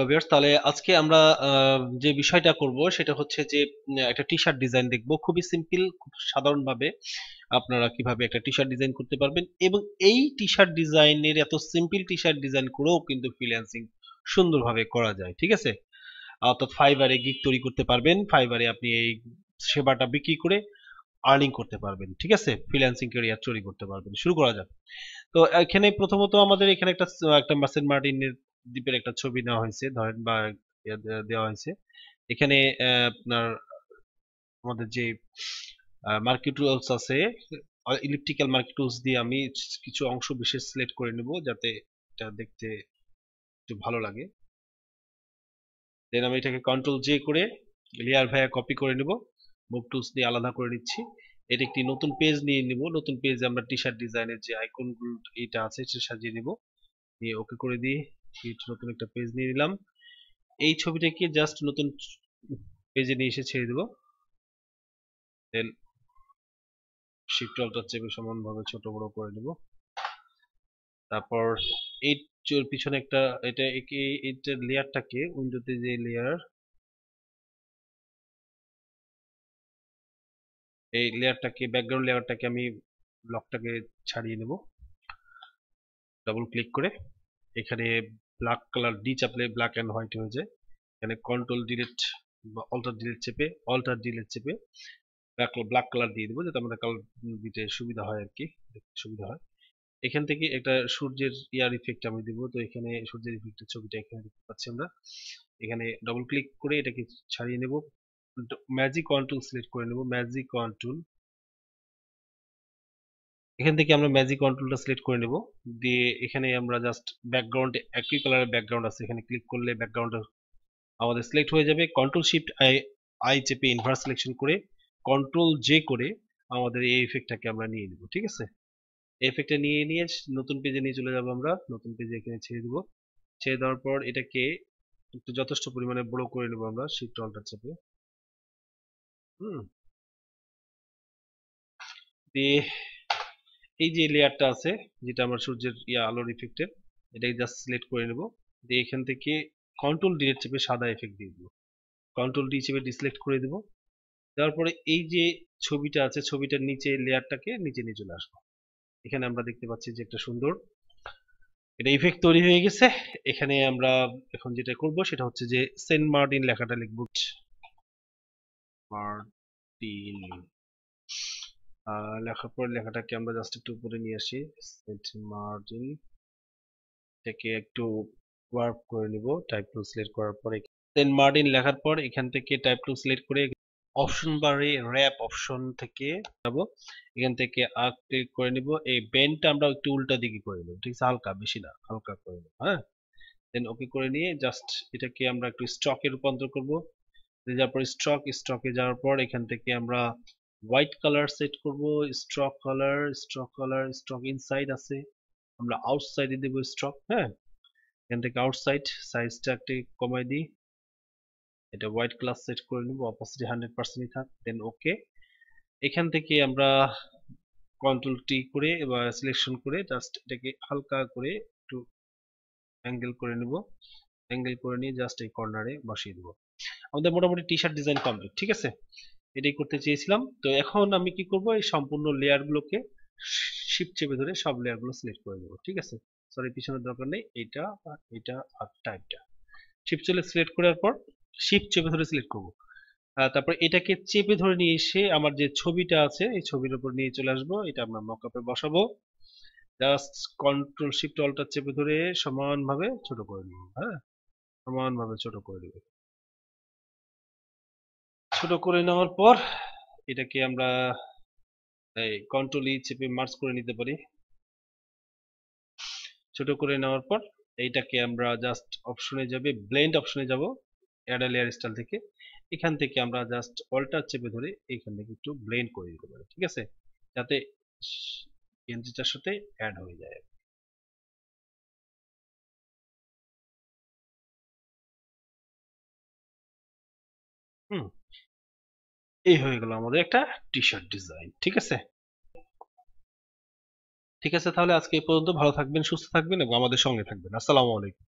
Hello viewers, তাহলে আজকে আমরা যে বিষয়টা করব সেটা হচ্ছে যে একটা টি-শার্ট ডিজাইন দেখব। খুবই সিম্পল, খুব সাধারণভাবে আপনারা কিভাবে একটা টি-শার্ট ডিজাইন করতে পারবেন এবং এই টি-শার্ট ডিজাইনের এত সিম্পল টি-শার্ট ডিজাইন করেও কিন্তু ফ্রিল্যান্সিং সুন্দরভাবে করা যায়। ঠিক আছে? অর্থাৎ ফাইবারে গিগ তৈরি করতে পারবেন। ফাইবারে আপনি এই সেবাটা বিক্রি করে আর্নিং করতে পারবেন। ঠিক আছে? ফ্রিল্যান্সিং ক্যারিয়ার তৈরি করতে পারবেন। শুরু করা যাক। তো এখানে প্রথমত আমাদের এখানে একটা সেন্ট মার্টিনের দ্বীপের একটা ছবি নেওয়া হয়েছে ধরেন বা দেওয়া হয়েছে। এখানে আপনার আমাদের যে মার্কি টুলস আছে, ইলিপটিক্যাল মার্কি টুলস দিয়ে আমি কিছু অংশ বিশেষ সিলেক্ট করে নেব যাতে এটা দেখতে একটু ভালো লাগে। দেন আমি এটাকে কন্ট্রোল জে করে লেয়ার ভাইয়া কপি করে নেব, মুভ টুলস দিয়ে আলাদা করে নিচ্ছি। এটা একটি নতুন পেজ নিয়ে নিব। নতুন পেজে আমরা টি-শার্ট ডিজাইনের যে আইকনগুলো এটা আছে সেটা সাজিয়ে নিব, দিয়ে ওকে করে দিয়ে নতুন একটা পেজ নিয়ে নিলাম। এই ছবিটাকে জাস্ট নতুন পেজে নিয়ে এসে ছেড়ে দেব। দেন শিফট অল্টার চেপে সমানভাবে ছোট বড় করে নেব। তারপর এই পিছনে একটা এটা লেয়ারটাকে উইন্ডোতে যে লেয়ার, এই লেয়ারটাকে ব্যাকগ্রাউন্ড লেয়ারটাকে আমি ব্লকটাকে ছাড়িয়ে নেব ডাবল ক্লিক করে। এখানে ব্ল্যাক কালার ডি চাপলে ব্ল্যাক এন্ড হোয়াইট হয়ে যায়। এখানে কন্ট্রোল ডিলিট বা অল্টার ডিলিট চেপে ব্ল্যাক কালার দিয়ে দেবো যাতে আমরা কালার দিতে সুবিধা হয় আর কি, দেখতে সুবিধা হয়। এখান থেকে একটা সূর্যের ইয়ার ইফেক্ট আমি দিব। তো এখানে সূর্যের ইফেক্টের ছবিটা এখানে দেখতে পাচ্ছি আমরা। এখানে ডবল ক্লিক করে এটাকে ছাড়িয়ে নেব, ম্যাজিক কন্ট্রোল সিলেক্ট করে নেব, ম্যাজিক কন্ট্রোল। এখান থেকে আমরা ম্যাজিক কন্ট্রোলটা সিলেক্ট করে নেব, দিয়ে এখানে আমরা জাস্ট ব্যাকগ্রাউন্ড, একই কালারের ব্যাকগ্রাউন্ড আছে, এখানে ক্লিক করলে ব্যাকগ্রাউন্ড আমাদের সিলেক্ট হয়ে যাবে। কন্ট্রোল শিফট আই চেপে ইনভার্স সিলেকশন করে কন্ট্রোল জে করে আমাদের এই ইফেক্টটাকে আমরা নিয়ে নেব। ঠিক আছে? এফেক্টটা নিয়ে নতুন পেজে নিয়ে চলে যাবো আমরা। নতুন পেজে এখানে ছেড়ে দেবো। ছেড়ে দেওয়ার পর এটাকে একটু যথেষ্ট পরিমাণে বড় করে নেবো আমরা শিফট অল্টার চেপে। দিয়ে এই যে লেয়ারটা আছে যেটা আমার সূর্যের আলোর ইফেক্টের, এটাকে জাস্ট সিলেক্ট করে নেব। দিয়ে এখান থেকে কন্ট্রোল ডি চেপে সাদা এফেক্ট দিয়ে দেবো। কন্ট্রোল ডি চেপে ডিসিলেক্ট করে দেবো। দেওয়ার পরে এই যে ছবিটা আছে ছবিটার নিচে লেয়ারটাকে নিচে নিয়ে চলে আসবো। এখানে আমরা দেখতে পাচ্ছি যে একটা সুন্দর এটা ইফেক্ট তৈরি হয়ে গেছে। এখানে আমরা এখন যেটা করব সেটা হচ্ছে যে সেন্ট মার্টিন লেখাটা লিখব। মার্টিন লেখার পর লেখাটাকে আমরা জাস্ট একটু উপরে নিয়ে আসি। সেন্ট মার্টিন থেকে একটু ওয়ার্ক করে নিব, টাইপ টুল সিলেক্ট করার পর সেন্ট মার্টিন লেখার পর এখান থেকে টাইপ টুল সিলেক্ট করে অপশন বারে র‍্যাপ অপশন থেকে যাব। এখান থেকে ক্লিক করে নিব। এই বেন্ডটা আমরা একটু উল্টা দিকে করে নেব। ঠিক আছে? হালকা, বেশি না, হালকা করে নেব। হ্যাঁ, দেন ওকে করে নিয়ে জাস্ট এটাকে আমরা একটু স্টকে রূপান্তর করব। যাওয়ার পর স্টকে যাওয়ার পর এখান থেকে আমরা হোয়াইট কালার সেট করব। স্টক ইনসাইড আছে, আমরা আউটসাইডে দেব স্টক। হ্যাঁ, এখান থেকে আউটসাইড সাইজটা একটু কমাই দিই, এটা হোয়াইট কালার সেট করে নেব, অপাসিটি 100% থাক। দেন ওকে। এখান থেকে আমরা কন্ট্রোল টি করে এবার সিলেকশন করে জাস্ট এটাকে হালকা করে একটু অ্যাঙ্গেল করে নেব। অ্যাঙ্গেল করে নিয়ে জাস্ট এই কর্নারে বসিয়ে দেবো। আমাদের মোটামুটি টি শার্ট ডিজাইন কমপ্লিট। ঠিক আছে? এটাই করতে চেয়েছিলাম। তো এখন আমি কি করব, এই সম্পূর্ণ লেয়ার গুলোকে শিফট চেপে ধরে সব লেয়ার গুলো সিলেক্ট করে দেবো। ঠিক আছে? সরি, পিছনের দরকার নেই, এটা আর এটা আর টাইপটা শিফট সিলেক্ট করার পর শিফট চেপে ধরে সিলেক্ট করব। তারপর এটাকে চেপে ধরে নিয়ে এসে আমার যে ছবিটা আছে এই ছবির উপর নিয়ে চলে আসবো। এটা আমরা মকআপে বসাবো। জাস্ট কন্ট্রোল শিফট অল্টার চেপে ধরে সমানভাবে ছোট করে নেব। হ্যাঁ, সমানভাবে ছোট করে নেব। ছোট করে নেওয়ার পর এটাকে আমরা এই কন্ট্রোল ই চেপে মার্জ করে নিতে পারি। ছোট করে নেওয়ার পর এইটাকে আমরা জাস্ট অপশনে যাবে, ব্লেন্ড অপশনে যাব, অ্যাড লেয়ার স্টাইল থেকে। এখান থেকে আমরা জাস্ট অল্টার চেপে ধরে এখান থেকে একটু ব্লেন্ড করে দিতে পারি। ঠিক আছে? যাতে গেঞ্জিটার সাথে অ্যাড হয়ে যায়। এই হয়ে গেল আমাদের একটা টি শার্ট ডিজাইন। ঠিক আছে? ঠিক আছে, তাহলে আজকে এই পর্যন্ত। ভালো থাকবেন, সুস্থ থাকবেন এবং আমাদের সঙ্গে থাকবেন। আসসালামু আলাইকুম।